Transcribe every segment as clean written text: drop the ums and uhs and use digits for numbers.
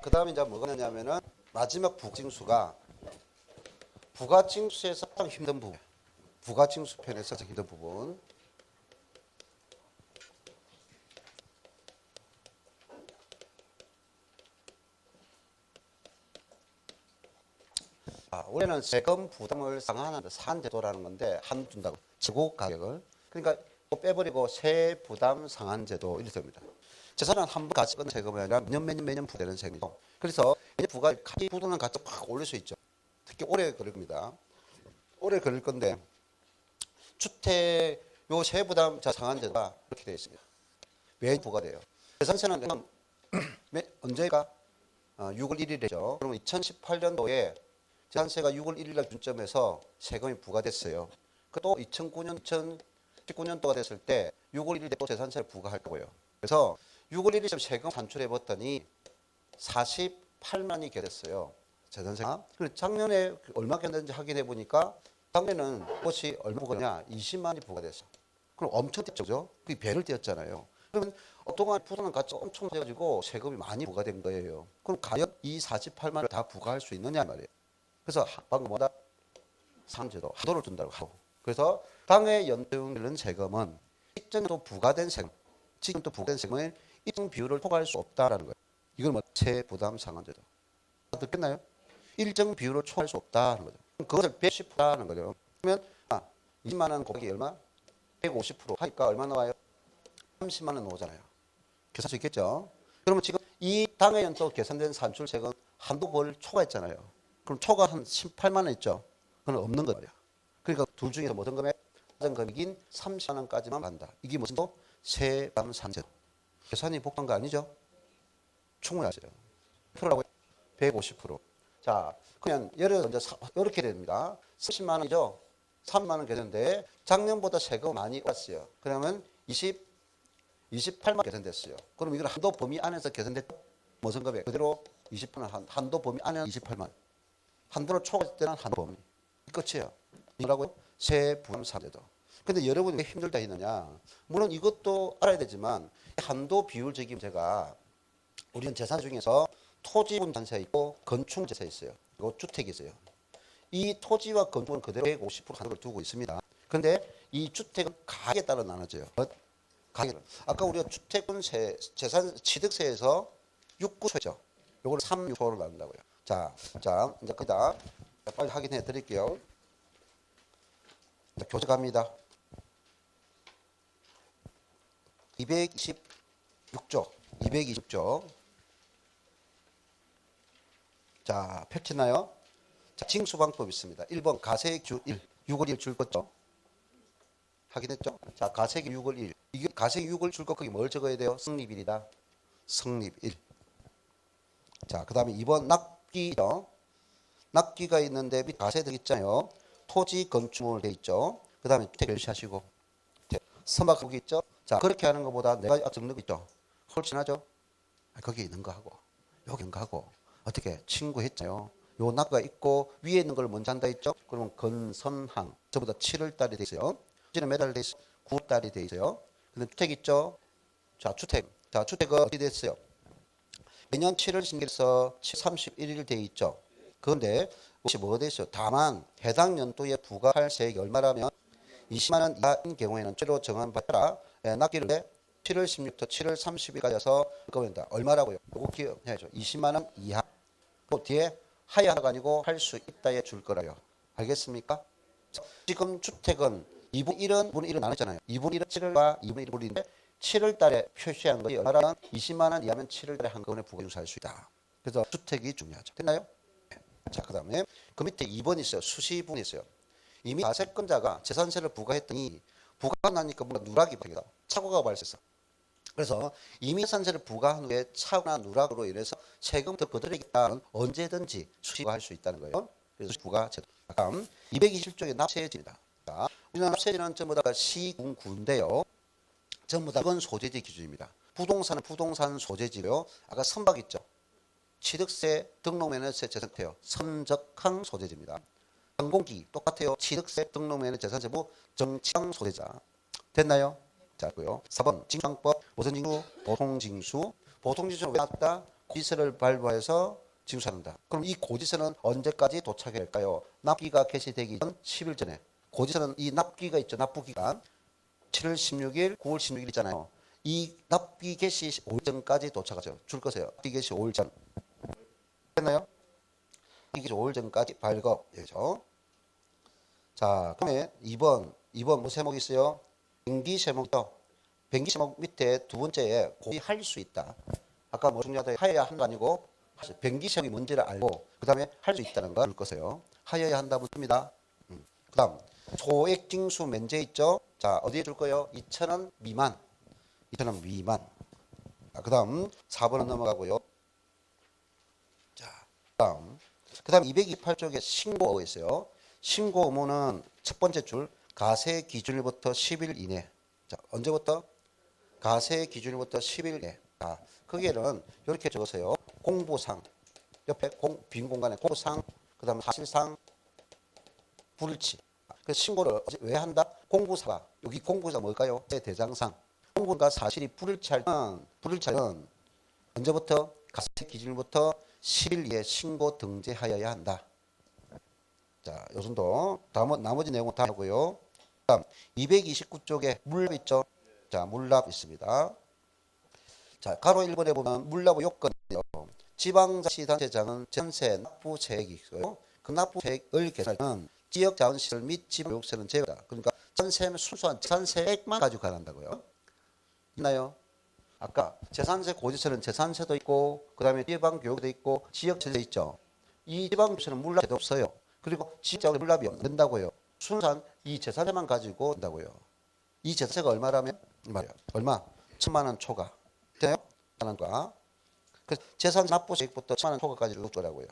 그 다음에 이제 뭐가 되냐면은 마지막 부가징수가 부가징수에서 가장 힘든 부분. 부가징수 편에서 가장 힘든 부분. 올해는 세금 부담을 상한하는 상한제도라는 건데 한도 준다고 재고 가격을 그러니까 빼버리고 세 부담 상한제도 이렇게 됩니다. 재산은 한 번 같이 끊는 세금이 아니라 매년 부과되는 세금이죠. 그래서 부가 부동산 가치 확 올릴 수 있죠. 특히 오래 걸릴 겁니다. 오래 걸릴 건데 주택 요 세 부담 상한제도가 이렇게 되어 있습니다. 매년 부과돼요. 재산세는 언제가 6월 1일이죠. 그러면 2018년도에 재산세가 6월 1일 날 준점에서 세금이 부과됐어요. 또 2009년, 2019년도가 됐을 때 6월 1일에 또 재산세를 부과할 거고요. 그래서 6월 1일에 세금 산출해 봤더니 48만이 개됐어요. 재산세가. 작년에 얼마 개됐는지 확인해 보니까 작년에는 그것이 얼마 부과냐? 20만이 부과됐어. 그럼 엄청 뛰었죠. 그게 배를 뛰었잖아요. 그러면 그동안 부동산 가치 엄청 돼가지고 세금이 많이 부과된 거예요. 그럼 과연 이 48만을 다 부과할 수 있느냐 말이에요. 그래서 방금 뭐다? 상제도 하도를 준다고 하고. 그래서 당해 연동되는 세금은 일정도 부과된 세금, 지금도 부과된 세금의 일정 비율을 초과할 수 없다라는 거예요. 이걸 뭐 세부담 상한제도. 듣겠나요? 일정 비율을 초과할 수 없다는 거죠. 그것을 110%라는 거죠. 그러면 20만 원 곱하기 얼마? 150% 하니까 얼마 나와요? 30만 원 나오잖아요. 계산할 수 있겠죠? 그러면 지금 이 당해 연도 계산된 산출세금 한도 벌 초과했잖아요. 그럼 초과 한 18만 원 있죠? 그건 없는 거예요. 그러니까 둘 중에서 모든 금액, 가장 금액인 30만 원까지만 간다. 이게 무슨 또 세부담 상한제도. 계산이 복잡한 거 아니죠? 충분히 하세요. 프로라고 150%. 자, 그냥 예를 들어 이렇게 됩니다. 30만 원이죠? 3만 원 계산인데 작년보다 세금 많이 올랐어요. 그러면 28만 계산됐어요. 그럼 이걸 한도 범위 안에서 계산됐죠? 무슨 금액? 그대로 28만 한도 범위 안에는 28만. 한도를 초과했을 때는 한도 범위. 끝이에요. 이거라고요? 세부담 상한제도. 근데 여러분이 왜 힘들다 했느냐? 물론 이것도 알아야 되지만 한도 비율적인 문제가 우리는 재산 중에서 토지분 잔세 있고 건축 잔세 있어요. 그리고 주택이 있어요. 이 토지와 건축은 그대로 150% 한도를 두고 있습니다. 그런데 이 주택은 가격에 따라 나눠져요. 가격. 아까 우리가 주택은 재산 취득세에서 6구초죠. 요걸 3, 6초로 나눈다고요. 자, 이제 거기다 빨리 확인해 드릴게요. 자, 교재 갑니다. 226조. 자, 펼치나요? 자, 징수방법 있습니다. 1번 가세익 6월 1줄 것죠? 확인했죠? 자, 가세익 6월 1. 이게 가세익 6월 줄 것 거기 뭘 적어야 돼요? 성립일이다. 성립일. 자, 그 다음에 2번 납기죠. 납기가 있는데 밑 가세들 있잖아요. 토지 건축물 돼 있죠. 그 다음에 주택 별시하시고 서막 거기 있죠. 자, 그렇게 하는 것보다 내가 적는 거 있죠. 훨씬 하죠. 거기 있는 거 하고 여기 있는 거 하고 어떻게 친구 했잖아요. 요 낙가 있고 위에 있는 걸 먼저 한다 했죠. 그러면 건선항 저보다 7월달이 돼 있어요. 이제는 몇 달 돼 있어요? 9월달이 돼 있어요. 근데 주택 있죠. 자, 주택은 어디 됐어요? 매년 7월 신길에서 31일 돼 있죠. 그런데 혹시 뭐가 돼 있어요? 다만 해당 연도에 부과할 세액이 얼마라면 20만 원 이하인 경우에는 최로 정한 바 따라 납기를 7월 16부터 7월 30일까지 해서 그겁니다. 얼마라고요? 이거 기억해야죠. 20만 원 이하. 또 뒤에 하야가 아니고 할 수 있다에 줄 거라요. 알겠습니까? 지금 주택은 2분의 1은 2분의 1은 나눴잖아요. 2분의 1은 7월과 2분의 1인데 7월 달에 표시한 것이 얼마라면 20만 원 이하면 7월 달에 한꺼번에 부가징수할 수 있다. 그래서 주택이 중요하죠. 됐나요? 자, 그 다음에 그 밑에 2번 있어요. 수시분이 있어요. 이미 가세권자가 재산세를 부과했더니 부과가 나니까 뭔가 누락이 발생했다. 착오가 발생했어. 그래서 이미 재산세를 부과한 후에 착오나 누락으로 인해서 세금부터 거둬들이겠다는 언제든지 수시화할 수 있다는 거예요. 그래서 부가제도. 다음 227조의 납세제입니다. 자, 우리나라 납세제는 전부 다 시군구인데요. 전부 다 이건 소재지 기준입니다. 부동산은 부동산 소재지고요. 아까 선박 있죠. 취득세, 등록면허세, 재산세요. 선적항 소재지입니다. 항공기 똑같아요. 취득세, 등록면허, 재산세부 정치항 소재자. 됐나요? 자, 고요. 4번 징수방법 무슨 징수? 보통징수. 보통징수는 왜 나왔다? 고지서를 발부해서 징수한다. 그럼 이 고지서는 언제까지 도착해야 할까요? 납기가 개시되기 전 10일 전에. 고지서는 이 납기가 있죠. 납부기간 7월 16일, 9월 16일 있잖아요. 이 납기 개시 5일 전까지 도착하죠. 줄 거세요. 납기 개시 5일 전. 됐나요? 납기 개시 5일 전까지 발급. 여기죠. 자, 그러면 2번 뭐 세목이 있어요? 변기 세목이죠. 변기 세목 밑에 두 번째에 고지할 수 있다. 아까 뭐 중요하다 하여야 한거 아니고 변기 세목이 뭔지를 알고 그 다음에 할 수 있다는 걸 줄 거세요. 하여야 한다 붙습니다. 그 다음 소액 징수 면제 있죠. 자, 어디에 줄 거예요? 2,000원 미만. 2,000원 미만. 그 다음 4번은 넘어가고요. 자, 그 다음 228쪽에 신고 있어요. 신고 의무는 첫 번째 줄 가세 기준일부터 10일 이내. 자, 언제부터? 가세 기준일부터 10일 이내. 자, 거기에는 이렇게 적으세요. 공부상 옆에 빈 공간에 공부상, 그다음 사실상 불일치. 그 신고를 왜 한다? 공부사가 여기 공부사 뭘까요? 대장상. 공부가 사실이 불일치하면 언제부터? 가세 기준일부터 10일 이에 신고 등재하여야 한다. 자, 요 정도. 다음 나머지 내용은 다 하고요. 다음 229쪽에 물납 있죠. 자, 물납 있습니다. 자, 가로 1번에 보면 물납의 요건이요. 지방자치단체장은 전세 납부 세액이 있고요. 그 납부 세액을 계산하는 지역자원시설 및 지방교육세는 제외다. 그러니까 전세는 순수한 재산세액만 가지고 가난다고요. 있나요? 아까 재산세 고지서는 재산세도 있고 그 다음에 지방교육도 있고 지역세도 있죠. 이 지방교육세는 물납이 없어요. 그리고 지역자원 물납이 안 된다고요. 순수한 이 재산세만 가지고 된다고요. 이 재산세가 얼마라면? 얼마? 1,000만 원 초과. 돼요? 1,000만 원과. 그래서 재산 납부세액부터 1,000만 원 초과까지 넣더라고요.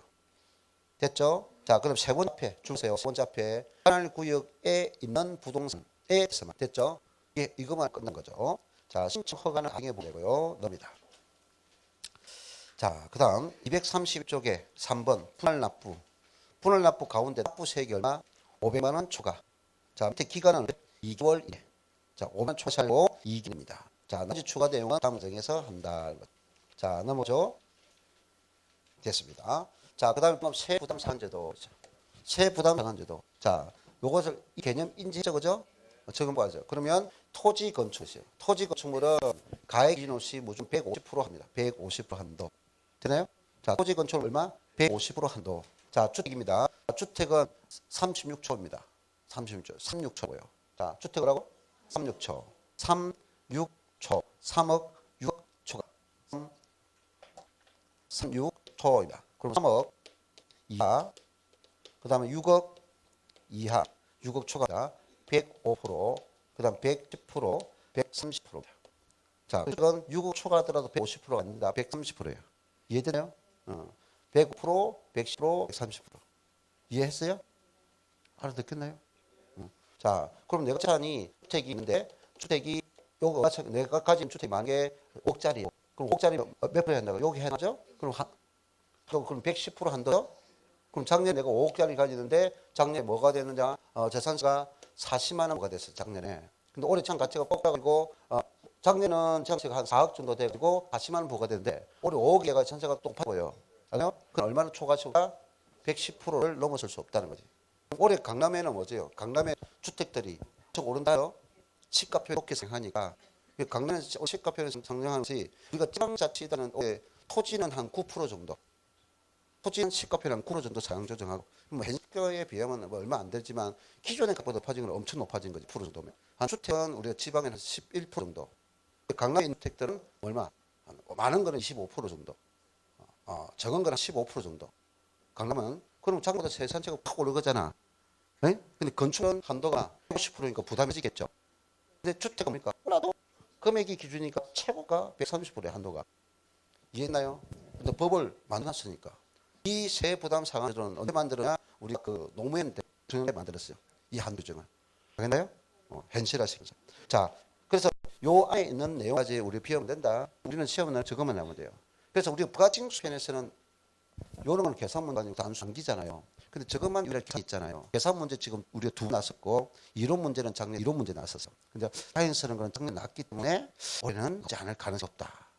됐죠? 자, 그럼 세 번째 앞에 주세요. 세 번째 앞에 관할구역에 있는 부동산에 대해서만 됐죠? 예, 이것만 끝난 거죠. 자, 신청 허가는 강해 보내고요. 넣습니다. 자, 그 다음 230쪽에 3번 분할납부. 분할납부 가운데 납부세액이 얼마? 500만 원 초과. 자, 밑에 기간은 2개월 이내. 자, 5만 원 초과하고 2개월입니다. 자, 나머지 추가 내용은 다음 정에서 한다. 자, 넘어죠. 됐습니다. 자, 그 다음에 세부담 상환제도. 세부담 상환제도. 자, 요것을 이 개념 인지했죠, 그죠? 적은 거죠. 그러면 토지 건축이요. 토지 건축물은 가액 기준 없이 무조건 150% 합니다. 150% 한도. 되나요? 자, 토지 건축 얼마? 150% 한도. 자, 주택입니다. 주택은 36초입니다. 36초. 36초고요. 자, 주택이라고? 36초. 36초. 3억 6억 초가. 36초입니다. 그럼 3억 이하. 그 다음에 6억 이하. 6억 초과가 105%. 그 다음 110%. 130%입니다. 자, 이건 6억 초과하더라도 150%가 아닙니다. 130%예요. 이해되나요? 100%, 110%, 130%. 이해했어요? 알아듣겠나요? 자, 그럼 내가 자니 주택이 있는데 주택이 요거 내가 가진 주택이 만약에 5억짜리. 그럼 5억짜리 몇 프로 한다고? 여기 해야죠? 그럼 그럼 110% 한도요? 그럼 작년에 내가 5억짜리 가지는데 작년에 뭐가 됐느냐? 재산세가 40만 원가 됐어요. 작년에. 근데 올해 참 가치가 꺾여가지고 작년은 재산세가 한 4억 정도 되고 40만 원 부과되는데 올해 5억에가 전세가 똑같고요. 아니요? 그럼 얼마나 초과치가 110%를 넘어설 수 없다는 거지. 올해 강남에는 뭐죠? 강남에 주택들이 쭉 오른다요. 시가표 높게 상하니까 강남에 시가표는 상승하는지 우리가 지방자치단은 올해 토지는 한 9% 정도. 토지는 시가표는 9% 정도 상향 조정하고 뭐 현실가에 비하면 뭐 얼마 안 되지만 기존의 값보다 높아진 건 엄청 높아진 거지. 10% 정도면. 한 주택은 우리가 지방에는 한 11% 정도. 강남의 주택들은 얼마? 많은 거는 25% 정도. 적은 거는 15% 정도. 강남은 그럼 작년보다 세산세가 팍 오르거잖아. 네? 근데 건축은 한도가 50%니까 부담해지겠죠. 근데 주택은 뭡니까? 몰라도 금액이 기준이니까 최고가 130%의 한도가. 이해했나요? 근데 법을 만들었으니까. 이 세 부담 상한제도는 언제 만들었냐? 우리가 그 노무현 대통령이 만들었어요. 이 한도 규정을. 알겠나요? 현실화시켜서. 자, 그래서 요 안에 있는 내용까지 우리 비우면 된다. 우리는 시험은 저것만 하면 돼요. 그래서 우리가 부가징수 편에서는 이런 건 계산 문제 아니고 단순기잖아요. 근데 저것만 이렇게 있잖아요. 계산 문제 지금 우리가 두 나섰고 이론 문제는 작년 이론 문제 나섰어. 근데 사이언스는 건 작년 났기 때문에 올해는 하지 않을 가능성이 없다.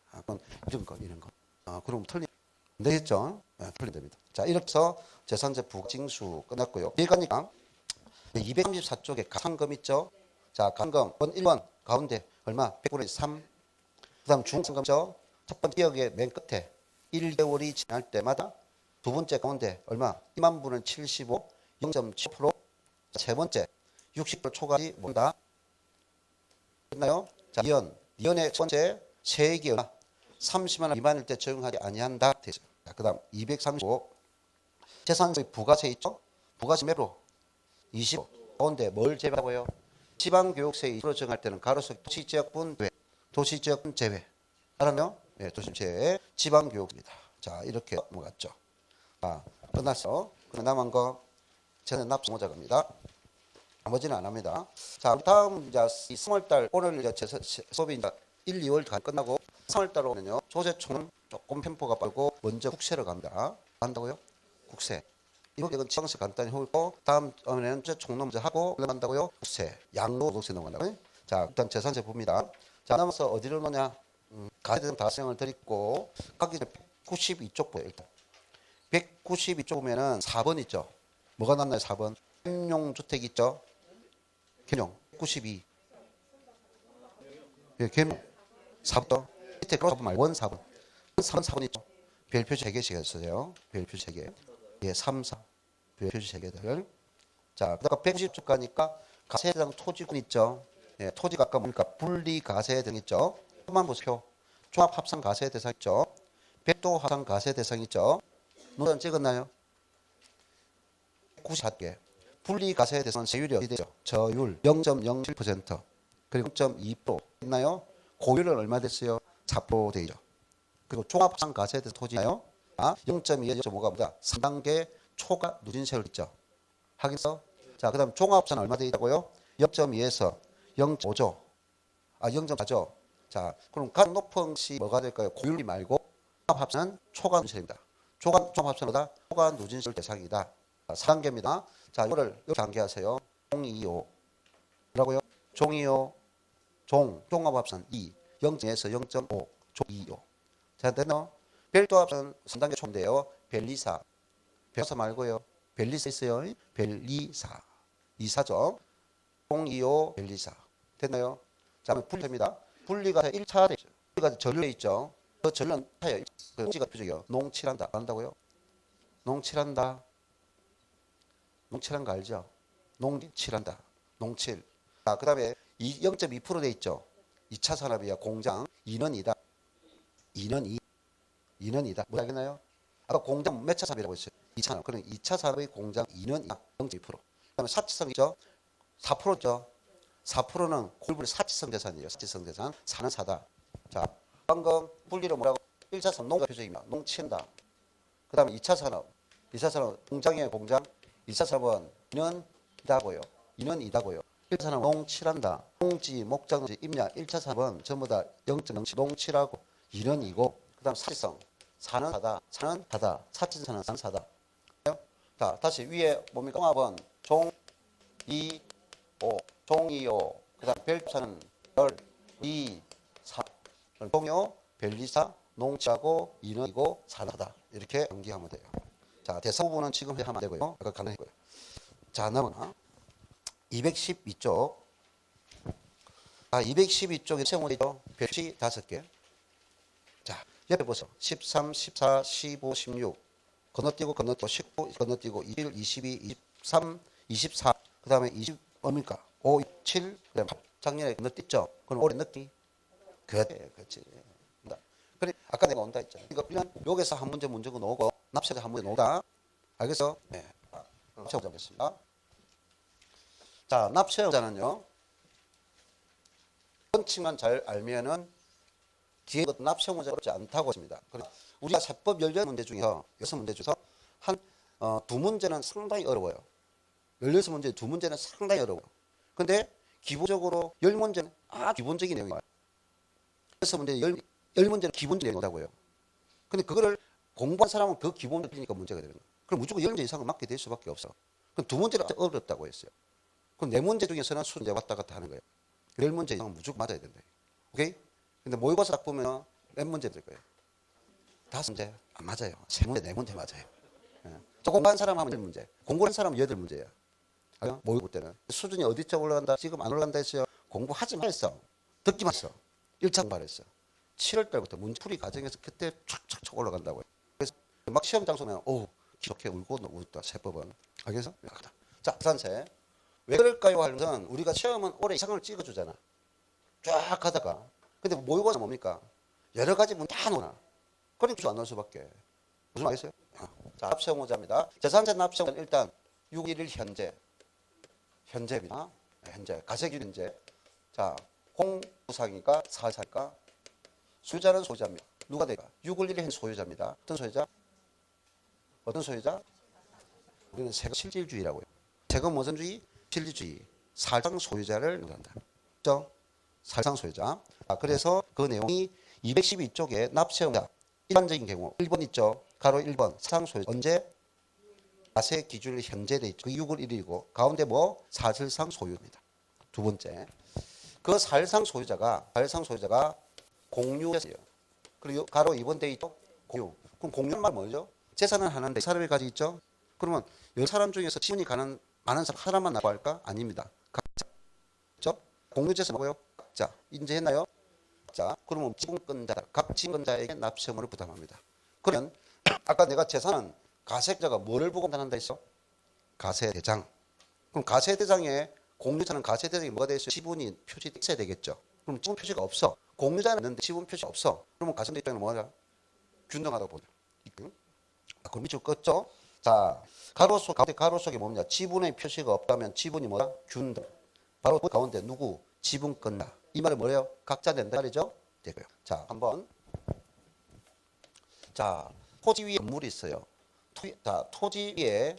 이런 거. 그럼 틀림 안 되겠죠? 틀림됩니다. 자, 이렇게 해서 재산세 부과징수 끝났고요. 뒤에 가니까 234쪽에 가산금 있죠? 자, 가산금 1번 가운데 얼마? 100분의 3. 그 다음 중상금이죠? 첫 번째 기억의 맨 끝에 1개월이 지날 때마다 두 번째 가운데 얼마? 2만 분의 75, 0.7%. 세 번째 60개월 초까지 뭔다? 됐나요? 자, 이연의 첫 번째 세액이 얼마? 30만 원 미만일 때 적용하지 아니한다. 되죠. 자, 그 다음 235 재산세 부가세 있죠? 부가세 몇 프로? 20%. 가운데 뭘 제외하고요? 지방교육세 2% 정할 때는 가로수 도시지역분 제외. 도시지역분 제외. 알았나요? 네, 도시지역 제외. 지방교육입니다. 자, 이렇게 넘어갔죠. 끝났어. 그럼 남은 거 저는 납세 모자갑니다. 나머지는 안 합니다. 자, 다음 이제 3월달 오늘 이제 수업이 이제 1, 2월 끝나고 3월달 오면요 조세총은 조금 템포가 빠르고 먼저 국세로 갑니다. 한다고요? 국세. 이건 지방세 간단히 하고 다음 다음에는 조세총 먼저 하고 넘어간다고요? 국세, 양도소득세 넘어간다고요? 자, 일단 재산세 봅니다. 자, 남아서 어디로 놓냐? 가세대상 다 설명을 드렸고 가기 전에 192쪽 보여요. 일단 192쪽 보면은 4번 있죠. 뭐가 났나요? 4번. 겸용주택 있죠. 겸용 92. 예, 겸용 4번. 밑에 그런 말고 원 4번. 4번 있죠. 별표지 3개씩 했어요. 별표지 3개. 예, 3, 4. 별표지 3개들. 자, 그다가 190쪽 가니까 가세대상 토지군 있죠. 예, 토지가 아까 뭡니까? 분리 가세 등 있죠. 한번 보세요. 종합 합산 가세 대상 있죠. 별도 합산 가세 대상 있죠. 노선 찍었나요? 94개. 분리 가세 대상 세율이 어디 되죠? 저율 0.07% 그리고 0.2% 있나요? 고율은 얼마 됐어요? 4% 되죠. 그리고 종합 합산 가세 대상 토지나요? 0.2에 0.5가 보다 3단계 초과 누진세율 있죠. 하겠어? 자, 그다음 종합 합산 얼마 돼 있다고요? 0.2에서 0.5죠. 0.4죠. 자, 그럼 가장 높은 것이 뭐가 될까요? 고율이 말고 종합 합산은 초과 누진세율입니다. 종합 합산보다 초과 누진세율 대상이다. 4단계입니다. 자, 이거를 이렇게 암기하세요. 종25 뭐라고요? 종25 종합합산 2 0.에서 0.5 종25. 자, 됐나요? 별도 합산 3단계 초인데요. 별리사 별사 말고요. 별리사 있어요. 별리사 이사죠. 종25 별리사 됐나요? 자, 분리입니다. 분리가 1차 되죠. 분리가 전류에 있죠. 그 전류는 차예요. 그 용지가 표적이요. 농칠한다. 안다고요? 농칠한다. 농칠한 거 알죠? 농칠한다. 농칠. 자, 그 다음에 0.2% 돼 있죠. 2차 산업이야. 공장. 2는 2는 뭐 알겠나요? 아까 공장 몇 차 산업이라고 했어요? 2차 산업. 그럼 2차 산업의 공장 2는 0.2%. 그 다음에 사치성 있죠? 4%죠. 4%는 고율분의 사치성 대산이에요. 사치성 대산. 4는 4다. 자, 방금 분리로 뭐라고? 1차 산업 농가 표적입니다. 농치한다. 그 다음에 2차 산업. 2차 산업 공장이에요. 공장. 1차 산업은 2는 이다고요. 2는 이다고요. 1차 산업은 농칠한다. 농지, 목장지, 임야. 1차 산업은 전부 다 0.07 농칠하고 2는 2고 그 다음 사치성. 4는 4다. 4는 4다. 사치성은 4는 4다. 자, 다시 위에 뭡니까? 종합은 종 2, 5. 종 2, 5. 그 다음 별차는 별 2, 4. 종요, 별리사, 농치하고 2는 2고 4는 4다. 이렇게 암기하면 돼요. 자, 대사부분은 지금 하면 안 되고요. 아까 가능했고요. 자, 넘어가 212쪽. 212쪽에 세모이죠. 별시 5개. 자, 옆에 보세요. 13, 14, 15, 16. 건너뛰고 19, 건너뛰고 21, 22, 23, 24. 그 다음에 20 뭡니까? 5, 7. 그 다음에 작년에 건너뛰죠. 그럼 올해 늦기? 그렇지. 그래, 아까 내가 온다 했잖아. 이거 1년 여기서 한 문제 문제고 나오고 납세자 한 문제 나오다. 알겠어? 네. 납세자 보겠습니다. 자, 납세자는요. 원칙만 잘 알면은 뒤에 것도 납세 문제가 어렵지 않다고 했습니다. 우리가 세법 18문제 중에서 6문제 중에서 한 두 문제는 상당히 어려워요. 16문제 두 문제는 상당히 어려워요. 근데 기본적으로 10문제는 아주 기본적인 내용이에요. 6문제 10문제는 기본적인 내용이라고요. 근데 그거를 공부한 사람은 더 기본적이니까 문제가 되는 거예요. 그럼 무조건 10문제 이상은 맞게 될 수밖에 없어. 그럼 두 문제는 어렵다고 했어요. 그럼 4문제 중에서는 수준제 왔다 갔다 하는 거예요. 10문제 이상은 무조건 맞아야 된다. 오케이? 근데 모의고사 딱 보면 몇 문제 될 거예요? 5 문제 안 맞아요. 3 문제, 4 문제 맞아요. 예. 저 공부한 사람 하면 1문제, 공부한 사람 8문제예요. 모의고 때는 수준이 어디쯤 올라간다? 지금 안 올라간다 했어요. 공부하지 말았어. 듣기만 했어. 1차 공부했어. 7월 달부터 문제풀이 과정에서 그때 촥촥촥 올라간다고요. 그래서 막 시험 장소면 기록해 울고 웃다 세법은. 알겠어? 자, 산세. 왜 그럴까요? 하면은 우리가 시험은 올해 이상을 찍어주잖아. 쫙 하다가. 근데 모의고사 뭡니까? 여러 가지 문제 다 나오나. 그러니까 안 나올 수밖에. 무슨 말이겠어요? 자, 납세용호자입니다. 재산세 납세용은 일단 6.11 현재입니다. 현재. 가세기 현재. 자, 공부상이니까 사실까? 소유자는 소유자입니다. 누가 될까? 6.11 현 소유자입니다. 어떤 소유자? 어떤 소유자? 우리는 세금 실질주의라고요. 세금 무슨주의? 실질주의. 사실상 소유자를 의미한다. 그렇죠? 사실상 소유자. 그래서 그 내용이 212쪽에 납세용자 일반적인 경우 1번 있죠. 가로 1번 사실상 소유자. 언제? 가세 기준일 현재 돼 있죠. 그 6월 1일이고 가운데 뭐? 사실상 소유입니다. 두 번째. 그 사실상 소유자가 공유했어요. 그리고 가로 2번 돼 있죠. 공유. 그럼 공유는 말 뭐죠? 재산은 하나인데 사람이 가지고 있죠. 그러면 이 사람 중에서 지분이 가는 많은 사람만 나고 할까? 아닙니다. 각자. 그렇죠? 공유 재산 뭐고요? 각자. 인지했나요? 자, 그러면 지분권자, 각 지분권자에게 납세의무를 부담합니다. 그러면 아까 내가 재산은 가세자가 뭐를 보고 판단한다 했어? 가세대장. 그럼 가세대장에 공유자는 가세대장이 뭐가 되어 있어요? 지분이 표시되어야 되겠죠. 그럼 지분 표시가 없어. 공유자는 있는데 지분 표시 없어. 그러면 가세대 입장에는 뭐하냐? 균등하다고 보죠. 그럼 밑줄 껐죠? 자, 가운데 가로 속에 뭐냐? 지분의 표시가 없다면 지분이 뭐야? 균등. 바로 그 가운데 누구? 지분권자. 이 말은 뭐예요? 각자 낸다 말이죠? 되고요. 자, 한번. 자, 토지 위에 건물이 있어요. 토지 위에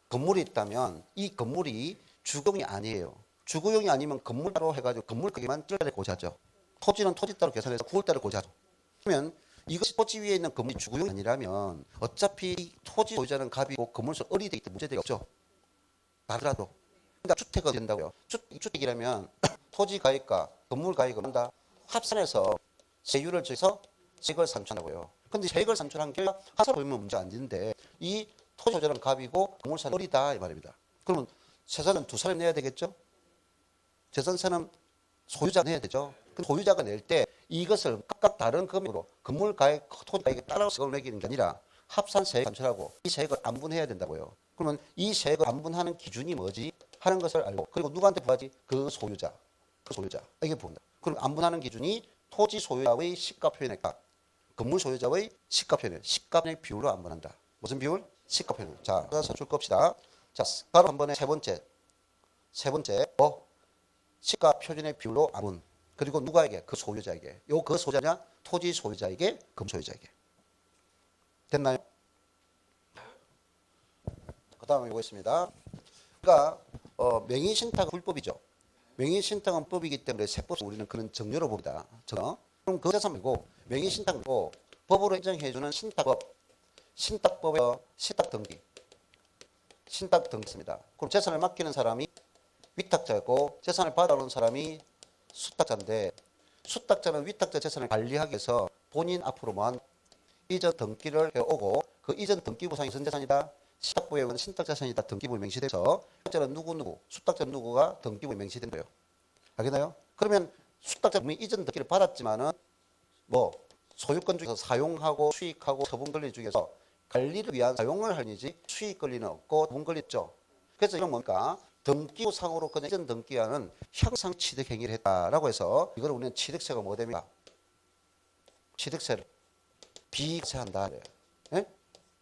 건물이 있다면 이 건물이 주거용이 아니에요. 주거용이 아니면 건물따로 해가지고 건물 크기만 7달에 고지하죠. 토지는 토지 따로 계산해서 9월달에 고지하죠. 그러면 이것이 토지 위에 있는 건물이 주거용이 아니라면 어차피 토지 소유자는 갑이고 건물수 을이 되기 때문에 문제가 없죠. 다르더라도. 그러니까 주택이 된다고요. 주택이라면 토지 가액과 건물 가액을 한다. 합산해서 세율을 줘서 세액을 산출한다고요. 근데 세액을 산출한 게 하사 보이면 문제 안 되는데 이 토지 소유자는 갑이고 건물사는 을이다 이 말입니다. 그러면 세산은 두 사람이 내야 되겠죠? 재산세는 소유자가 내야 되죠. 그 소유자가 낼 때 이것을 각각 다른 금액으로 건물 가액, 토지 가액에 따라서 세금을 매기는 게 아니라 합산 세액 산출하고 이 세액을 안분해야 된다고요. 그러면 이 세액을 안분하는 기준이 뭐지? 하는 것을 알고 그리고 누구한테 부과하지? 그 소유자. 이게 본다. 그럼 안분하는 기준이 토지 소유자의 시가 표현액 값, 건물 소유자의 시가 표현액, 시가의 비율로 안분한다. 무슨 비율? 시가 표현액. 자, 그래서 줄 겁시다. 자, 바로 한 번에 세 번째, 시가 표준의 비율로 안분. 그리고 누가에게? 그 소유자에게. 그 소유자냐? 토지 소유자에게, 금 소유자에게. 됐나요? 그 다음에 이거 있습니다. 그러니까 명의신탁은 불법이죠. 명의신탁은 법이기 때문에 세법 우리는 그런 정료로 봅니다. 그럼 그 재산 말고 명의신탁이고 법으로 인정해주는 신탁법의 신탁등기 있습니다. 그럼 재산을 맡기는 사람이 위탁자고 재산을 받아오는 사람이 수탁자인데 수탁자는 위탁자 재산을 관리하기 위해서 본인 앞으로 뭐한 이전 등기를 해오고 그 이전 등기부상이 무슨 재산이다? 신탁부에는 신탁자산이다 등기부에 명시돼서 수탁자는 누구 수탁자는 누구가 등기부에 명시된 거예요. 알겠나요? 그러면 수탁자는 이전 등기를 받았지만은 뭐 소유권 중에서 사용하고 수익하고 처분 권리 중에서 관리를 위한 사용을 하는지 수익 권리는 없고 처분 권리 있죠. 그래서 이건 뭡니까? 등기부상으로 그냥 이전 등기하는 형상 취득 행위를 했다라고 해서 이걸 우리는 취득세가 뭐 됩니까? 취득세를 비과세한다. 예?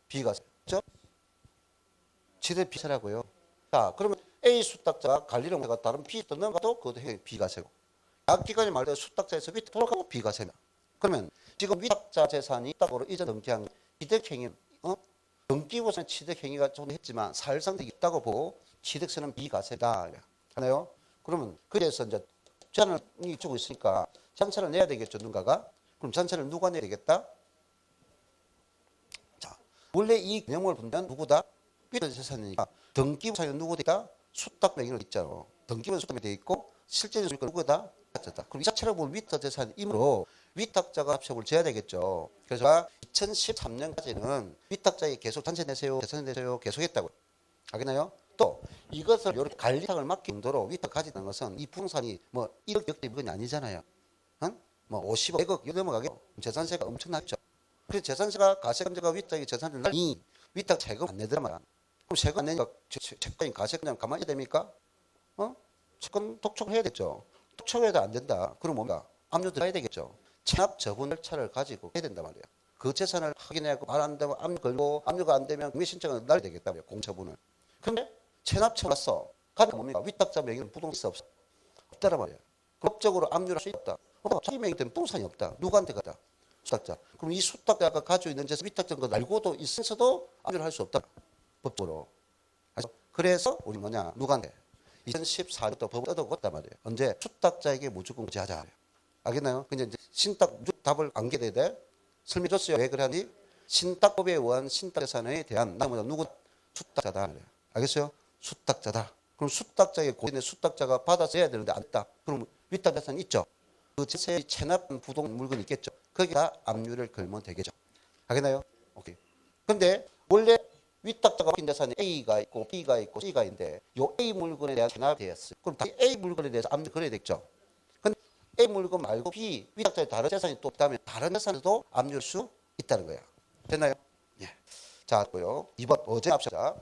비과세. 그렇죠? 취득 비과세라고요. 자, 그러면 A 수탁자가 관리를 해가 다른 B 뜯는 것도 그것도 비과세고. 약기관이 말대로 수탁자에서 위탁 돌아가고 비과세입니다. 그러면 지금 위탁자 재산이 있다고 이전 등기한 취득 행위, 등기부상 취득 행위가 좀 했지만 사실상 있다고 보고 취득세는 비과세다. 하나요? 그러면 그래서 이제 잔을 주고 있으니까 잔세를 내야 되겠죠, 누군가가? 그럼 잔세를 누가 내야 되겠다? 자, 원래 이 개념을 보면 누구다? 위탁자 재산이니까 등기부상이 누구다? 수탁 명의로 있잖아. 등기부는 수탁이 돼 있고 실제적인 소유권 누구다? 자다. 그럼 이 자체로 보면 위탁 재산이므로 위탁자가 납세금을 져야 되겠죠. 그래서 2013년까지는 위탁자에게 계속 전세 내세요, 재산 내세요 계속했다고. 알겠나요? 또 이것을 이렇게 관리상을 맡긴 정도로 위탁 가지는 것은 이 부동산이 뭐 1억 역대 물건이 아니잖아요. 응? 뭐 50억, 100억 이거 넘어가게 재산세가 엄청나죠. 그래서 재산세가 가세금제가 위탁이 재산을 날리 위탁 세금 안 내더란 말이야. 그럼 세금 안 내니까 채권인 가세금장 가만히 됩니까? 채권 독촉을 해야 되죠. 독촉해도 안 된다. 그럼 뭔가 압류 들어야 되겠죠. 체납 처분 절차를 가지고 해야 된단 말이에요. 그 재산을 확인하고 말 안 되면 압류 걸고 압류가 안 되면 공개 신청을 날려야 되겠다고요. 공처분을. 근데 체납 처분 왔어. 가니까 뭡니까? 위탁자 명의는 부동산 있어 없어? 없다란 말이에요. 법적으로 압류할 수 있다. 자기 명의 때문에 부동산이 없다. 누구한테 가다? 수탁자. 그럼 이 수탁자가 가지고 있는 재산 위탁자인 거 알고도 있어서도 압류를 할 수 없다. 법적으로. 그래서 우리 뭐냐? 누구한테? 2014년부터 법을 얻어갔단 말이에요. 언제? 수탁자에게 무조건 거지하자. 알겠나요? 근데 이제 신탁 답을 안게 돼. 설명줬어요. 왜 그러니? 신탁법에 의한 신탁재산에 대한 나머지 누구? 수탁자다. 알겠어요? 수탁자다. 그럼 수탁자의 고인의 수탁자가 받아서 해야 되는데 안 했다. 그럼 위탁재산 있죠. 그 전세 체납 부동 물건이 있겠죠. 거기다 압류를 걸면 되겠죠. 알겠나요? 오케이. 근데 원래 위탁자가 맡긴 재산이 A가 있고 B가 있고 C가 있는데 요 A 물건에 대한 체납이 되었어요. 그럼 A 물건에 대해서 압류 걸어야 되겠죠. 근데 A 물건 말고 B 위탁자의 다른 재산이 또 있다면 다른 재산에도 압류할 수 있다는 거야. 됐나요? 예. 자, 고요. 2번 어제 앞서자.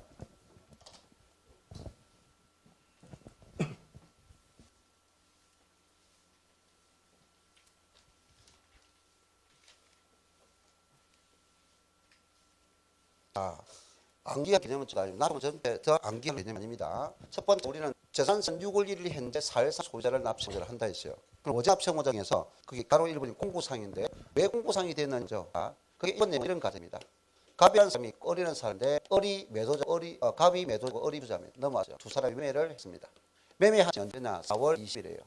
암기한 개념은 나도 전에 더 암기한 개념이 아닙니다. 첫 번째 우리는 재산선 6월 1일 현재 4일상 소유자를 납세를 한다 했어요. 그럼 어제 합성호장에서 그게 가로 1번이 공고상인데 왜 공고상이 됐는지요? 그게 이번 내용 이런 과정입니다. 갑이 한 사람이 어리는 사람인데 어리 매도자 갑이 매도자고 어리 부자면 넘어왔어요. 두 사람이 매매를 했습니다. 매매한 언제나 4월 20일이에요.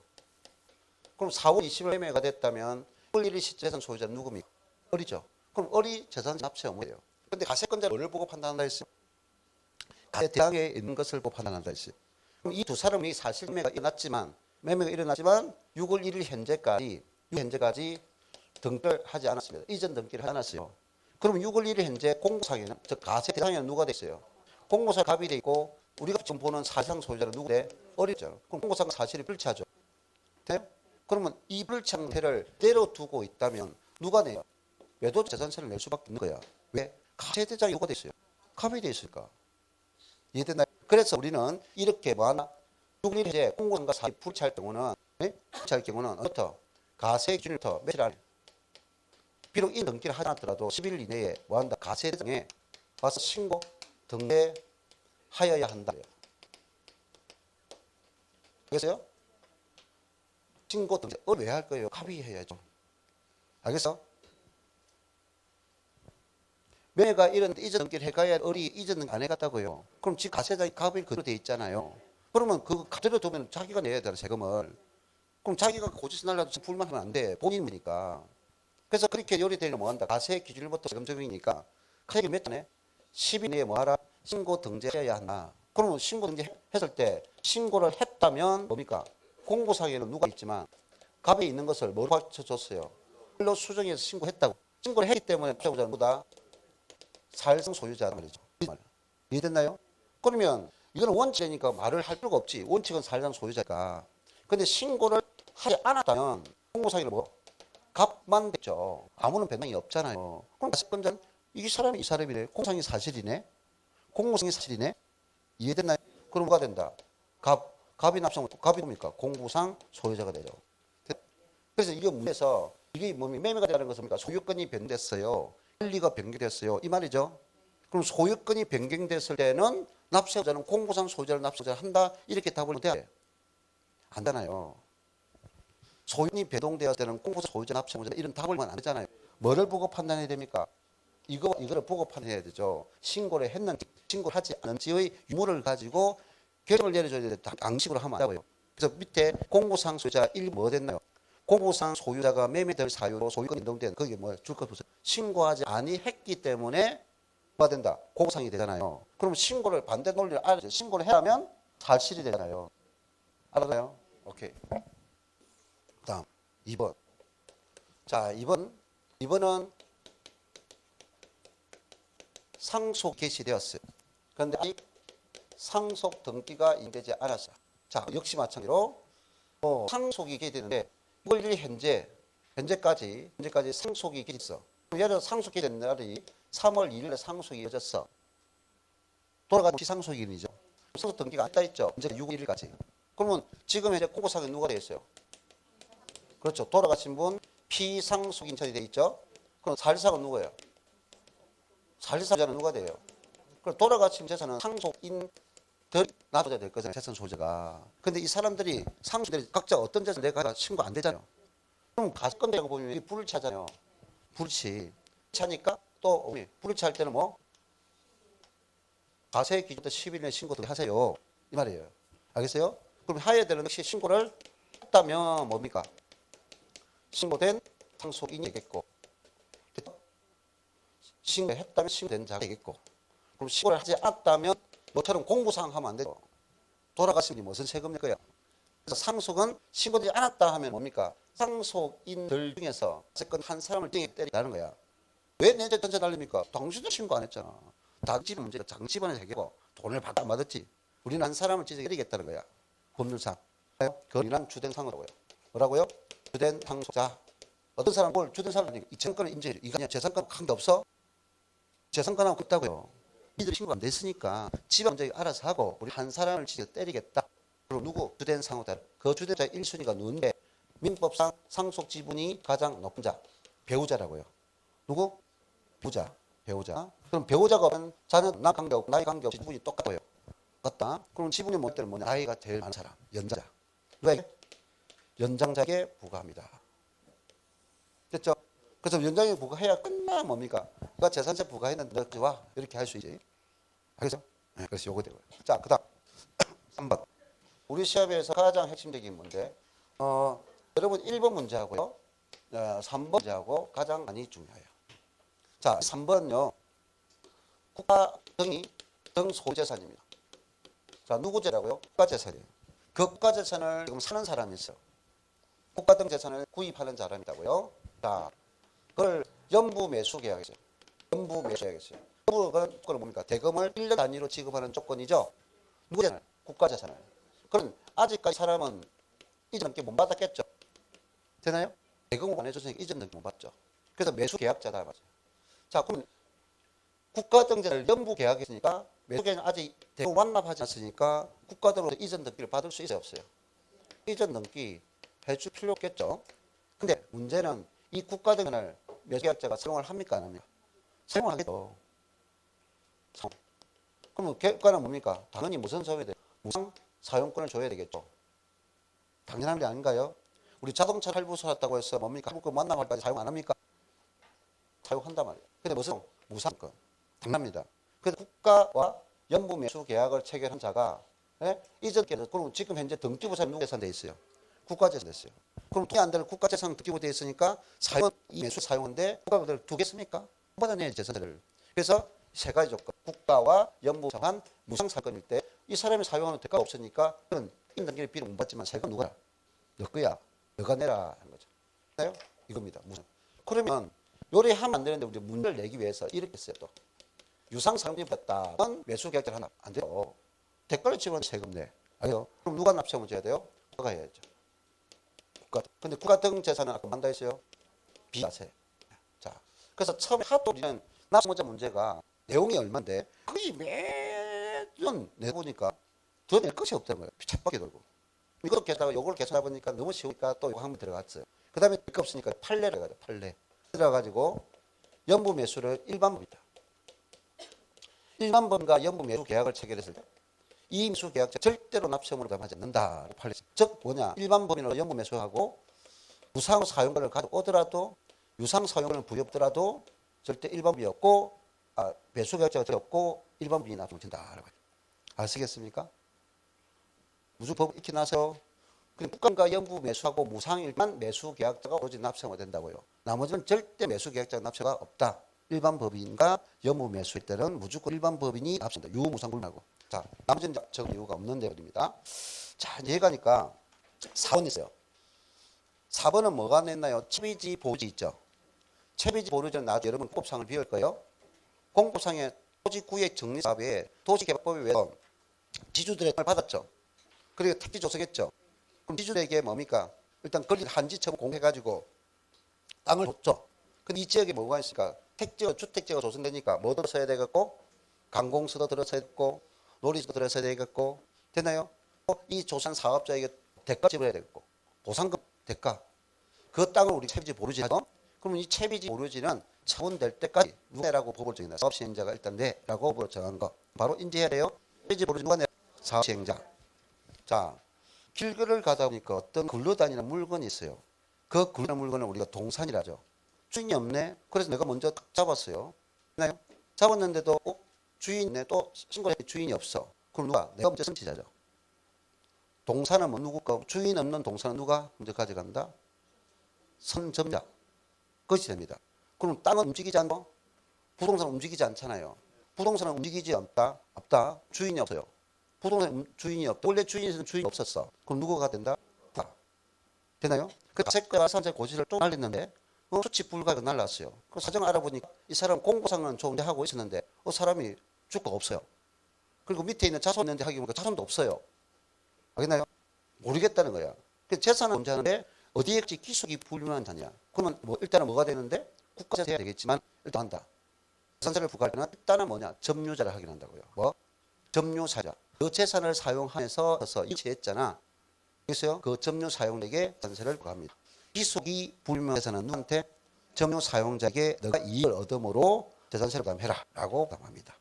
그럼 4월 20일 매매가 됐다면 6월 1일 시재산 소유자는 누굽니까? 어리죠. 그럼 어리 재산 납세 의무예요. 근데 가세권자를 뭘 보고 판단한다 했어요? 가세 대상에 있는 것을 보고 판단한다 했어요. 그럼 이 두 사람이 사실 매매가 일어났지만 6월 1일 현재까지 등기를 하지 않았습니다. 이전 등기를 하지 않았어요. 그럼 6월 1일 현재 공고상에는 즉 가세 대상에는 누가 됐어요? 공고사 갑이 돼 있고 우리가 지금 보는 사실상 소유자는 누구 돼? 어리죠. 그럼 공고상 사실이 불치하죠. 돼요? 그러면 이 불치한태를 때려 두고 있다면 누가 내요? 매도 재산세를 낼 수밖에 없는 거야. 왜? 가세 대상이 누가 돼 있어요? 갑이 돼 있으니까. 이해됐나요? 그래서 우리는 이렇게 뭐하나? 6월 1일 현재 공고상과 사실이 불치할 경우는 불치할 경우는 어떻게? 가세 기준부터 며칠 안에 비록 이 등기를 하지 않더라도 10일 이내에 뭐한다? 가세대장에 와서 신고 등재하여야 한다. 알겠어요? 신고 등재 왜 할 거예요? 갑이 해야죠. 알겠어? 매매가 이런데 이전 등기를 해가야 어리 이전 등기 안 해갔다고요. 그럼 지금 가세장이 갑이 그대로 돼 있잖아요. 그러면 그거 그대로 두면 자기가 내야 되는 세금을. 그럼 자기가 고지서 날라도 불만하면 안 돼. 본인이니까. 그래서 그렇게 요리되면 뭐한다? 가세 기준일부터 세금 적용이니까 가세기 몇 전에 10일 내에 뭐하라? 신고 등재해야 한다. 그러면 신고 등재했을 때 신고를 했다면 뭡니까? 공고상에는 누가 있지만 갑에 있는 것을 뭐로 밝혀줬어요? 일로 수정해서 신고했다고. 신고를 했기 때문에 소유자는 뭐다? 사실상 소유자란 말이죠. 이해됐나요? 그러면 이거는 원칙이니까 말을 할 필요가 없지. 원칙은 사실상 소유자니까. 근데 신고를 하지 않았다면 공고상에는 뭐? 갑만 됐죠. 아무런 변동이 없잖아요. 그럼 가세권자는 이 사람이 이 사람이네. 공상이 사실이네. 공고상이 사실이네. 이해됐나요? 그럼 뭐가 된다? 갑이 납성은 갑이 뭡니까? 공고상 소유자가 되죠. 그래서 이게 문제에서 이게 뭡니까? 매매가 되는 것은 뭡니까? 소유권이 변경됐어요. 권리가 변경됐어요. 이 말이죠. 그럼 소유권이 변경됐을 때는 납세자는 공고상 소유자를 납세자 한다. 이렇게 답을 해야 돼. 안 되나요? 소유권이 배동되었을 때는 공고상 소유자 납세자 이런 답을 안 하잖아요. 뭐를 보고 판단해야 됩니까? 이거를 보고 판단해야 되죠. 신고를 했는지 신고를 하지 않은지의 유무를 가지고 결정을 내려줘야 되는데 양식으로 하면 안 된다고요. 그래서 밑에 공고상 소유자 1 뭐 됐나요? 공고상 소유자가 매매될 사유로 소유권 변동된 그게 뭐예요? 줄것 보세요. 신고하지 아니했기 때문에 뭐가 된다? 공고상이 되잖아요. 그럼 신고를 반대 논리를 알아야죠. 신고를 해야 하면 사실이 되잖아요. 알아요? 오케이. 다음 2번. 자, 2번은 상속 개시되었어요. 그런데 아직 상속 등기가 인되지 않았어요. 자, 역시 마찬가지로 상속이 개시되는데 이걸 현재까지 상속이 개시했어. 예를 들어 상속이 된 날이 3월 2일에 상속이 이어졌어. 돌아가신 비상속일이죠. 상속 등기가 안 돼 있죠. 이제 6월 1일까지. 그러면 지금 현재 공고상에 누가 되어 있어요? 그렇죠. 돌아가신 분 피상속인 처리되어 있죠. 그럼 사실상은 누구예요? 사실상자는 누가 돼요? 그럼 돌아가신 재산은 상속인들이 놔둬야 될 거잖아요. 재산 소재가. 근데 이 사람들이 상속들이 각자 어떤 재산 내가 신고 안 되잖아요. 그럼 가건대라고 보면 불차잖아요. 불치. 차니까 또 불치할 때는 뭐? 가세 기준부터 10일 내에 신고 하세요. 이 말이에요. 알겠어요? 그럼 해야 되는 역시 신고를 했다면 뭡니까? 신고된 상속인이 되겠고, 신고했다면 신고된 자가 되겠고, 그럼 신고를 하지 않았다면 뭐처럼 공부상 하면 안 되죠. 돌아가신 분이 무슨 세금 낼 거야? 그래서 상속은 신고되지 않았다 하면 뭡니까? 상속인들 중에서 어쨌건 한 사람을 띵에 때린다는 거야. 왜 내한테 던져달립니까? 당신도 신고 안 했잖아. 당집 문제가 장집안에서 해결하고 돈을 받아 안 받았지. 우리는 한 사람을 찢어내리겠다는 거야. 법률상. 거리란 주된 상호라고요. 뭐라고요? 주된 상속자. 어떤 사람 뭘 주된 사람이 이 재산권을 인정해. 이거 아니야. 재산권 한 게 없어? 재산권하고 있다고요. 이들이 신고가 안 됐으니까 집안 문제 알아서 하고 우리 한 사람을 찢어 때리겠다. 그리고 누구? 주된 상호자. 그 주된자 1순위가 누군데? 민법상 상속 지분이 가장 높은 자. 배우자라고요. 누구? 배우자. 그럼 배우자가 없는 자는 나 관계없고 나이 관계없이 지분이 똑같고요. 맞다? 그럼 지분이 못 되는 뭐냐? 나이가 제일 많은 사람. 연장자. 누가 연장자에게 부과합니다. 됐죠? 그래서 연장자에게 부과해야 끝나 뭡니까? 그가 재산세 부과했는데 너 와. 이렇게 할 수 있지. 알겠죠? 네, 그래서 요거 되고요. 자, 그 다음 3번. 우리 시험에서 가장 핵심적인 문제. 여러분 1번 문제하고요. 3번 문제하고 가장 많이 중요해요. 자, 3번은요. 국가 등 소유재산입니다. 자, 누구 재라고요? 국가재산이에요. 그 국가재산을 지금 사는 사람이 있어요. 국가 등 재산을 구입하는 사람이 있다고요. 자, 그걸 연부 매수 계약이죠. 연부 매수 계약이죠. 연부는 뭡니까? 대금을 1년 단위로 지급하는 조건이죠. 누구 재산을? 국가재산을. 그럼 아직까지 사람은 이전 등기 못 받았겠죠. 되나요? 대금을 안 해줬으니까 이전 등기 못 받죠. 그래서 매수 계약자다 맞아요. 자, 그럼 국가 등재를 연부 계약했으니까 매수계는 아직 대금 완납하지 않았으니까 국가등으로 이전 등기를 받을 수 있어요, 없어요? 이전 등기 해줄 필요 없겠죠. 근데 문제는 이 국가 등을 매수계약자가 사용을 합니까, 안 합니까? 사용하겠죠. 그러면 계약과는 뭡니까? 당연히 무슨 사용이 돼요? 무상 사용권을 줘야 되겠죠. 당연한 게 아닌가요? 우리 자동차 할부소 했다고 해서 뭡니까? 할부권 만남할 때까지 사용 안 합니까? 사용한단 말이에요. 근데 무슨 무상권. 당연합니다. 그래서 국가와 연부 매수 계약을 체결한 자가 이전 계약, 그럼 지금 현재 등기부사 누구 재산 돼 있어요? 국가재산 됐어요. 그럼 돈이 안 되는 국가재산 등기부 돼 있으니까 사용 이 매수 사용인데 국가가 두겠습니까? 못 받아내야 재산들을. 그래서 세 가지 조건. 국가와 연부 정한 무상 사건일 때 이 사람이 사용하는 대가가 없으니까 그건 이전 등기를 비록 못 받지만 세금 누가? 너 거야. 너가 내라 하는 거죠. 맞나요? 이겁니다. 무상. 그러면 요리하면 안 되는데 우리 문제를 내기 위해서 이렇게 했어요. 또 유상 사용이 받았다면 매수 계약자를 하나 안 돼요. 대가를 치면 세금 내. 알죠? 그럼 누가 납세금을 져야 돼요? 국가가 해야죠. 국가. 근데 국가 등 재산은 아까 만다 했어요. 비과세. 자, 그래서 처음에 하도 우리는 납세자 문제가 내용이 얼마인데 거의 매년 내보니까 더 낼 것이 없다는 거예요. 쳇바퀴 돌고. 이것도 계산하고 요걸 계산해 보니까 너무 쉬우니까 또 이거 한번 들어갔어요. 그 다음에 될 거 없으니까 판례를 가죠. 판례. 들어가지고 연부 매수를 일반법이다. 일반법과 연부 매수 계약을 체결했을 때 이 매수 계약자 절대로 납세금으로 감하지 않는다. 판례. 즉 뭐냐? 일반법인으로 연부 매수하고 무상 사용권을 가져오더라도 유상 사용권을 부여하더라도 절대 일반법이었고 매수 계약자가 되었고 일반법인이 납세금을 진다. 아시겠습니까? 무슨 법 익히 나서 국가가 연부 매수하고 무상일만 매수 계약자가 오로지 납세가 된다고요. 나머지는 절대 매수 계약자가 납세가 없다. 일반 법인과 연부 매수일 때는 무조건 일반 법인이 납세한다. 유무상 불문하고. 자, 나머지는 적을 이유가 없는 내용입니다. 자, 이제 가니까 4번 있어요. 4번은 뭐가 냈나요? 채비지 보유지 있죠. 채비지 보유지는 나중에 여러분 공법상을 비울 거예요. 공법상의 토지구역 정리사업에 도시개발법에 의해서 지주들의 땅을 받았죠. 그리고 택지 조성했죠. 그럼 지주들에게 뭡니까? 일단 권리 한지처럼 공개해가지고 땅을 줬죠. 근데 이 지역에 뭐가 있을까? 택지가 주택지가 조성되니까 뭐 들어서야 되겠고, 관공서도 들어서야 되겠고, 놀이터도 들어서야 되겠고, 됐나요? 이 조성 사업자에게 대가 지불해야 되겠고, 보상금 대가. 그 땅을 우리 채비지 보류지 하죠. 그러면 이 채비지 보류지는 처분될 때까지 누가라고 법을 정했나? 사업 시행자가 일단 내라고 법으로 정한 거 바로 인지해야 돼요. 채비지 보류지 누가 내? 사업 시행자. 자, 길거리를 가다 보니까 어떤 굴러다니는 물건이 있어요. 그 굴러다니는 물건을 우리가 동산이라죠. 주인이 없네. 그래서 내가 먼저 딱 잡았어요. 나요? 잡았는데도 주인네 또 신고해 주인이 없어. 그럼 누가? 내가 먼저 선취자죠. 동산은 뭐 누구 거? 주인 없는 동산은 누가 먼저 가져간다? 선점자. 그것이 됩니다. 그럼 땅은 움직이지 않고 부동산은 움직이지 않잖아요. 부동산은 움직이지 않다. 없다. 주인이 없어요. 부동산 주인이 없다. 원래 주인에서는 주인이 없었어. 그럼 누구가 된다? 되나요? 그 가세가 산재 고지를 또 날렸는데 수치 불가가 날랐어요. 그 사정을 알아보니까 이 사람 공고상은 좋은데 하고 있었는데 사람이 주가가 없어요. 그리고 밑에 있는 자손 있는데 하기 보니까 자손도 없어요. 알겠나요? 모르겠다는 거야. 그 재산은 존재하는데 어디에 기속이 불명한 자냐. 그러면 뭐 일단은 뭐가 되는데 국가에서 해야 되겠지만 일단 한다. 재산세를 부과할 때는 일단은 뭐냐. 점유자를 확인한다고요. 뭐? 점유사자. 그 재산을 사용하면서 이체했잖아. 그래서요. 그 점유 사용자에게 재산세를 부과합니다. 기속이 불명해서는 누구한테? 점유 사용자에게 너가 이익을 얻음으로 재산세를 부과해라 라고 부과합니다.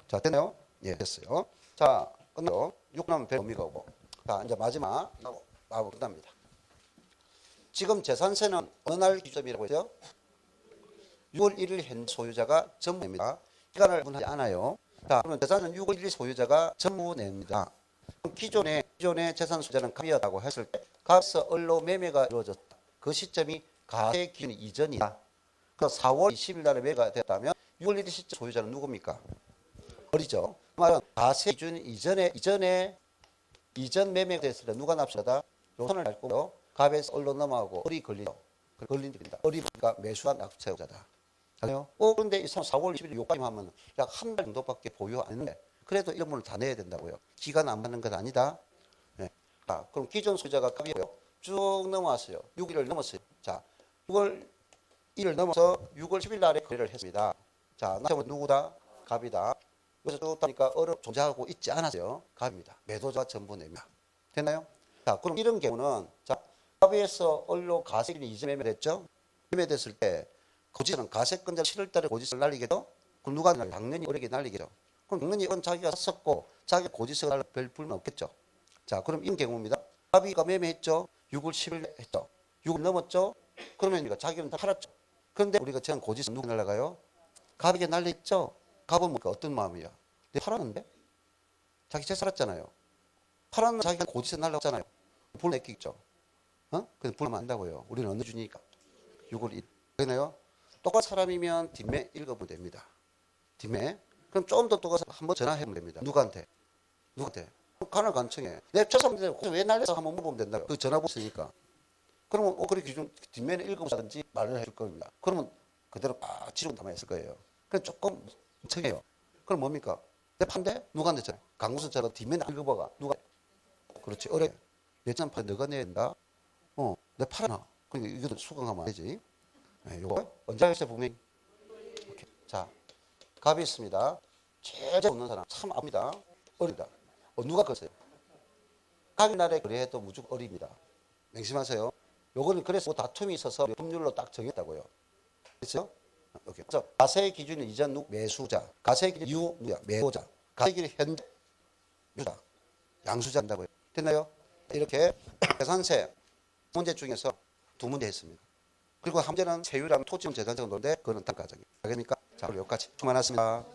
자, 됐나요? 예, 됐어요. 자, 끝나고 6남 배우미가 오고. 자, 이제 마지막 나고 끝납니다. 지금 재산세는 어느 날 기점이라고 했죠? 6월 1일 현 소유자가 전부 냅니다. 기간을 분하지 않아요. 자, 그러면 재산은 6월 1일 소유자가 전부 냅니다. 기존의 재산 소유자는 갑이었다고 했을 때 갑에서 언로 매매가 이루어졌다. 그 시점이 가세 기준 이전이다. 그 4월 20일 날에 매매가 됐다면 6월 1일 시점 소유자는 누굽니까? 어리죠. 그 말은 가세 기준 이전 매매가 됐을 때 누가 납세하다? 요선을 밟고 갑에서 언로 넘어가고 을이 걸린다. 을이니까 매수한 납세자다. 그런데 이 사람 4월 20일 요까지 하면 약 한 달 정도밖에 보유 안 했는데 그래도 이런 분을 다 내야 된다고요. 기간 안 맞는 건 아니다. 네. 자, 그럼 기존 소유자가 갑이고요. 쭉 넘어왔어요. 6일을 넘었어요. 자, 6월 1일 넘어서 6월 10일 날에 거래를 했습니다. 자, 나머지 누구다? 갑이다. 그래서 쭉 따니까 을을 존재하고 있지 않았어요. 갑입니다. 매도자가 전부 냅니다. 됐나요? 자, 그럼 이런 경우는 자, 갑에서 을로 가세일이 이전 매매됐죠? 매매됐을 때 고지는 가세권자 7월 달에 고지서를 날리겠죠? 그럼 누가 날리겠죠? 당연히 을에게 날리겠죠. 그럼 당연히 을은 자기가 샀었고 자기 고지서가 날려 별 불만 없겠죠. 자, 그럼 이런 경우입니다. 갑이가 매매했죠? 6월 10일 했죠. 6월 넘었죠? 그러면 자기는 다 팔았죠. 그런데 우리가 제한 고지서 누구 날라가요? 갑에게 날렸죠? 갑은 뭐 어떤 마음이야? 내가 팔았는데? 자기 재 살았잖아요. 팔았는데 자기가 고지서 날라갔잖아요. 불 내끼겠죠. 근데 불면 안다고요. 우리는 어느 주니까? 6월 1일. 그러나요? 똑같은 사람이면 뒷매 읽어보면 됩니다. 뒷매. 그럼 좀 더 똑같이 한번 전화해보면 됩니다. 누구한테? 간을 간청해. 내 죄송합니다. 왜 날려서 한번 물어보면 된다고. 그 전화번호 쓰니까. 그러면 그렇게 기준 뒷면에 읽어보자든지 말을 해줄 겁니다. 그러면 그대로 지르고 남아있을 거예요. 그럼 조금 청해요. 그럼 뭡니까? 내 판대? 누가 냈잖아요. 강구선처럼 뒷면에 읽어봐가. 누가? 그렇지. 어려. 내장 판대 너가 내야 된다. 내 팔아놔. 그러니까 이것도 수강하면 안 되지. 네, 요거 언제 하겠어요, 분명히? 오케이. 자, 갑이 있습니다. 제일 없는 사람 참 압니다. 어리다. 누가 컸어요? 각일 날에 거래해도 무조건 어립니다. 명심하세요. 요거는 그래서 다툼이 있어서 법률로 딱 정했다고요. 그렇죠? 오케이. 그래서 가세 기준 이전 매수자, 가세 기준 이후 매도자, 가세 기준 현재 유자, 양수자 한다고요. 됐나요? 이렇게 재산세 문제 중에서 두 문제 했습니다. 그리고 한 문제는 세율랑 토지는 재산세가 노는데 그거는 단가적이에요. 알겠습니까? 자, 여기까지. 수고 많았습니다.